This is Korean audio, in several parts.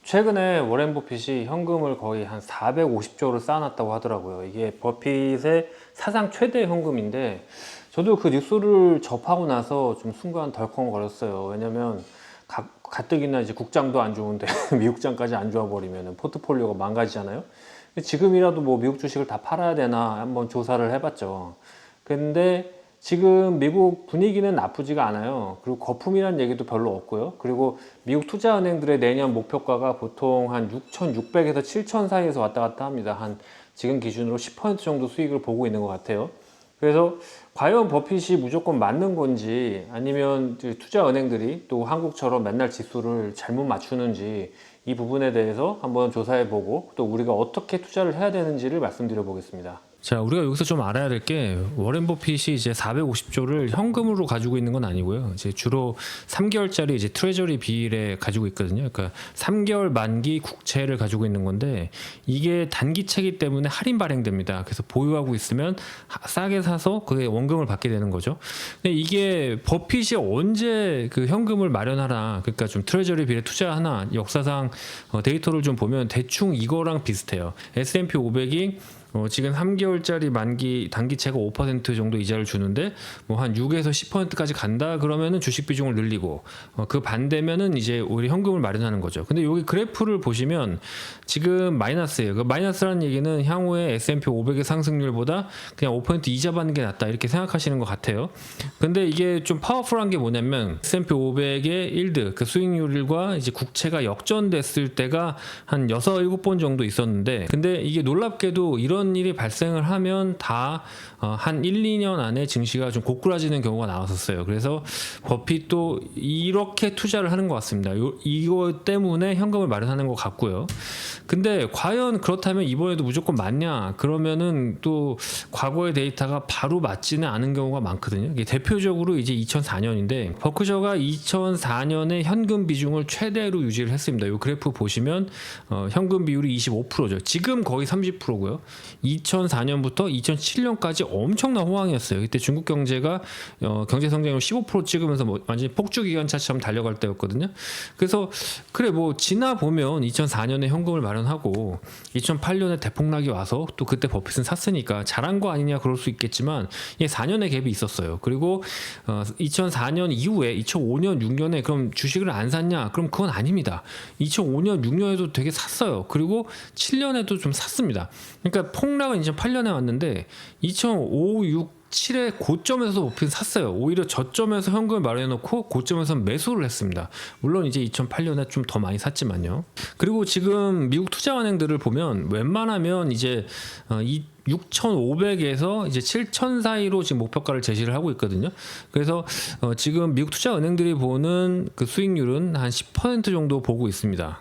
최근에 워렌 버핏이 현금을 거의 한 450조를 쌓아놨다고 하더라고요. 이게 버핏의 사상 최대 현금인데, 저도 그 뉴스를 접하고 나서 좀 순간 덜컹거렸어요. 왜냐면 가뜩이나 이제 국장도 안 좋은데 미국장까지 안 좋아버리면 포트폴리오가 망가지잖아요. 지금이라도 뭐 미국 주식을 다 팔아야 되나 한번 조사를 해봤죠. 근데 지금 미국 분위기는 나쁘지가 않아요. 그리고 거품이라는 얘기도 별로 없고요. 그리고 미국 투자은행들의 내년 목표가가 보통 한 6,600에서 7,000 사이에서 왔다 갔다 합니다. 한 지금 기준으로 10% 정도 수익을 보고 있는 것 같아요. 그래서 과연 버핏이 무조건 맞는 건지, 아니면 투자은행들이 또 한국처럼 맨날 지수를 잘못 맞추는지, 이 부분에 대해서 한번 조사해 보고 또 우리가 어떻게 투자를 해야 되는지를 말씀드려 보겠습니다. 자, 우리가 여기서 좀 알아야 될 게, 워렌 버핏이 이제 450조를 현금으로 가지고 있는 건 아니고요. 이제 주로 3개월짜리 이제 트레저리 비일에 가지고 있거든요. 그러니까 3개월 만기 국채를 가지고 있는 건데, 이게 단기채이기 때문에 할인 발행됩니다. 그래서 보유하고 있으면 싸게 사서 그게 원금을 받게 되는 거죠. 근데 이게 버핏이 언제 그 현금을 마련하나, 그러니까 좀 트레저리 비일에 투자하나, 역사상 데이터를 좀 보면 대충 이거랑 비슷해요. S&P 500이 지금 3개월짜리 만기 단기채가 5% 정도 이자를 주는데, 뭐 한 6에서 10%까지 간다 그러면은 주식 비중을 늘리고, 그 반대면은 이제 오히려 현금을 마련하는 거죠. 근데 여기 그래프를 보시면 지금 마이너스예요. 그 마이너스라는 얘기는 향후에 S&P 500의 상승률보다 그냥 5% 이자 받는 게 낫다, 이렇게 생각하시는 것 같아요. 근데 이게 좀 파워풀한 게 뭐냐면, S&P 500의 일드 그 수익률과 이제 국채가 역전됐을 때가 한 6, 7번 정도 있었는데, 근데 이게 놀랍게도 이런 일이 발생을 하면 다 한 1, 2년 안에 증시가 좀 고꾸라지는 경우가 나왔었어요. 그래서 버핏도 이렇게 투자를 하는 것 같습니다. 이거 때문에 현금을 마련하는 것 같고요. 근데 과연 그렇다면 이번에도 무조건 맞냐? 그러면은 또 과거의 데이터가 바로 맞지는 않은 경우가 많거든요. 이게 대표적으로 이제 2004년인데, 버크셔가 2004년에 현금 비중을 최대로 유지를 했습니다. 이 그래프 보시면 현금 비율이 25%죠. 지금 거의 30%고요. 2004년부터 2007년까지 엄청난 호황이었어요. 그때 중국 경제가 경제 성장률 15% 찍으면서 뭐 완전히 폭주 기관차처럼 달려갈 때였거든요. 그래서 그래 뭐 지나 보면 2004년에 현금을 마련하고 2008년에 대폭락이 와서 또 그때 버핏은 샀으니까 잘한 거 아니냐 그럴 수 있겠지만, 이게 4년의 갭이 있었어요. 그리고 2004년 이후에 2005년 6년에 그럼 주식을 안 샀냐? 그럼 그건 아닙니다. 2005년 6년에도 되게 샀어요. 그리고 7년에도 좀 샀습니다. 그러니까 폭락은 2008년에 왔는데 2005, 6, 7의 고점에서 버핏은 샀어요. 오히려 저점에서 현금을 마련해놓고 고점에서 매수를 했습니다. 물론 이제 2008년에 좀 더 많이 샀지만요. 그리고 지금 미국 투자은행들을 보면 웬만하면 이제 6,500에서 이제 7,000 사이로 지금 목표가를 제시를 하고 있거든요. 그래서 지금 미국 투자은행들이 보는 그 수익률은 한 10% 정도 보고 있습니다.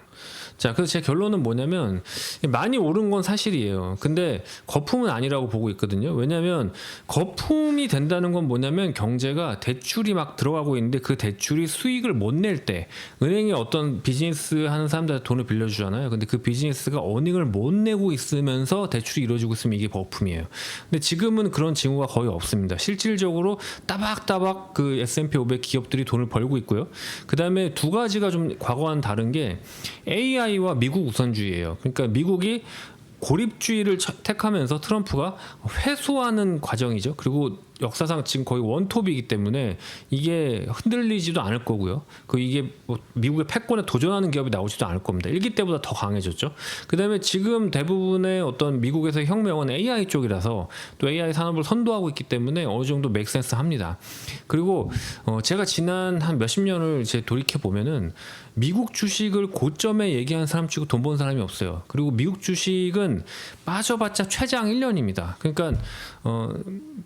자, 그래서 제 결론은 뭐냐면, 많이 오른 건 사실이에요. 근데 거품은 아니라고 보고 있거든요. 왜냐면 거품이 된다는 건 뭐냐면, 경제가 대출이 막 들어가고 있는데 그 대출이 수익을 못 낼 때, 은행에 어떤 비즈니스 하는 사람들한테 돈을 빌려주잖아요. 근데 그 비즈니스가 어닝을 못 내고 있으면서 대출이 이루어지고 있으면 이게 거품이에요. 근데 지금은 그런 징후가 거의 없습니다. 실질적으로 따박따박 그 S&P 500 기업들이 돈을 벌고 있고요. 그 다음에 두 가지가 좀 과거와는 다른 게, AI와 미국 우선주의예요. 그러니까 미국이 고립주의를 택하면서 트럼프가 회수하는 과정이죠. 그리고 역사상 지금 거의 원톱이기 때문에 이게 흔들리지도 않을 거고요. 이게 뭐 미국의 패권에 도전하는 기업이 나오지도 않을 겁니다. 1기 때보다 더 강해졌죠. 그다음에 지금 대부분의 어떤 미국에서의 혁명은 AI 쪽이라서 또 AI 산업을 선도하고 있기 때문에 어느 정도 맥센스 합니다. 그리고 제가 지난 한 몇십 년을 이제 돌이켜 보면은 미국 주식을 고점에 얘기하는 사람 치고 돈 버는 사람이 없어요. 그리고 미국 주식은 빠져봤자 최장 1년입니다. 그러니까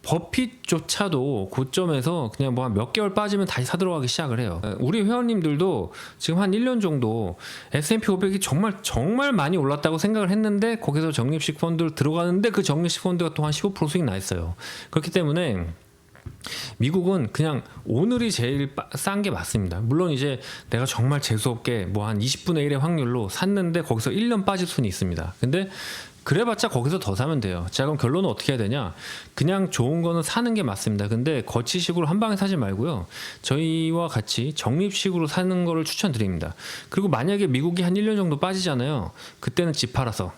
버핏조차도 고점에서 그냥 뭐 한 몇 개월 빠지면 다시 사들어가기 시작을 해요. 우리 회원님들도 지금 한 1년 정도 S&P 500이 정말 많이 올랐다고 생각을 했는데, 거기서 적립식 펀드를 들어가는데 그 적립식 펀드가 또 한 15% 수익 나 있어요. 그렇기 때문에 미국은 그냥 오늘이 제일 싼 게 맞습니다. 물론 이제 내가 정말 재수없게 뭐 한 20분의 1의 확률로 샀는데 거기서 1년 빠질 수는 있습니다. 근데 그래봤자 거기서 더 사면 돼요. 자, 그럼 결론은 어떻게 해야 되냐? 그냥 좋은 거는 사는 게 맞습니다. 근데 거치식으로 한 방에 사지 말고요. 저희와 같이 적립식으로 사는 거를 추천드립니다. 그리고 만약에 미국이 한 1년 정도 빠지잖아요. 그때는 집 팔아서